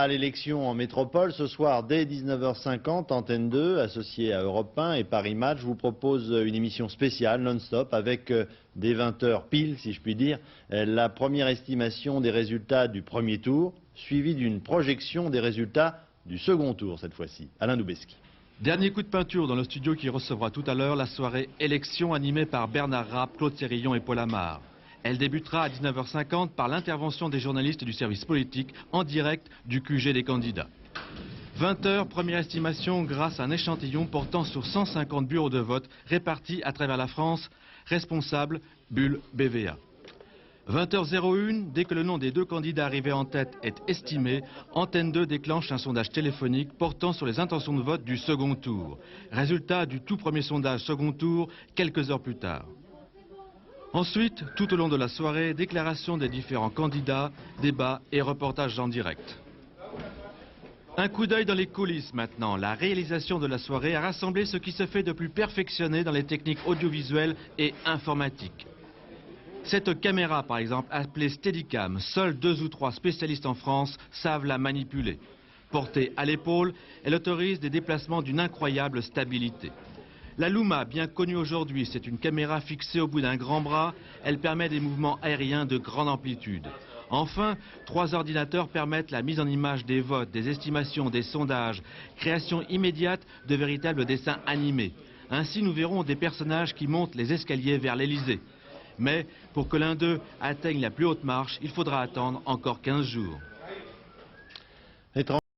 À l'élection en métropole, ce soir, dès 19h50, Antenne 2, associée à Europe 1 et Paris Match, vous propose une émission spéciale, non-stop, avec dès 20h pile, si je puis dire, la première estimation des résultats du premier tour, suivie d'une projection des résultats du second tour, cette fois-ci. Alain Doubeski. Dernier coup de peinture dans le studio qui recevra tout à l'heure la soirée élection animée par Bernard Rapp, Claude Sérillon et Paul Amar. Elle débutera à 19h50 par l'intervention des journalistes du service politique en direct du QG des candidats. 20h, première estimation grâce à un échantillon portant sur 150 bureaux de vote répartis à travers la France, responsable Bulle BVA. 20h01, dès que le nom des deux candidats arrivés en tête est estimé, Antenne 2 déclenche un sondage téléphonique portant sur les intentions de vote du second tour. Résultat du tout premier sondage second tour, quelques heures plus tard. Ensuite, tout au long de la soirée, déclaration des différents candidats, débats et reportages en direct. Un coup d'œil dans les coulisses maintenant. La réalisation de la soirée a rassemblé ce qui se fait de plus perfectionné dans les techniques audiovisuelles et informatiques. Cette caméra, par exemple, appelée Steadicam, seuls 2 ou 3 spécialistes en France savent la manipuler. Portée à l'épaule, elle autorise des déplacements d'une incroyable stabilité. La Luma, bien connue aujourd'hui, c'est une caméra fixée au bout d'un grand bras. Elle permet des mouvements aériens de grande amplitude. Enfin, 3 ordinateurs permettent la mise en image des votes, des estimations, des sondages, création immédiate de véritables dessins animés. Ainsi, nous verrons des personnages qui montent les escaliers vers l'Élysée. Mais pour que l'un d'eux atteigne la plus haute marche, il faudra attendre encore 15 jours.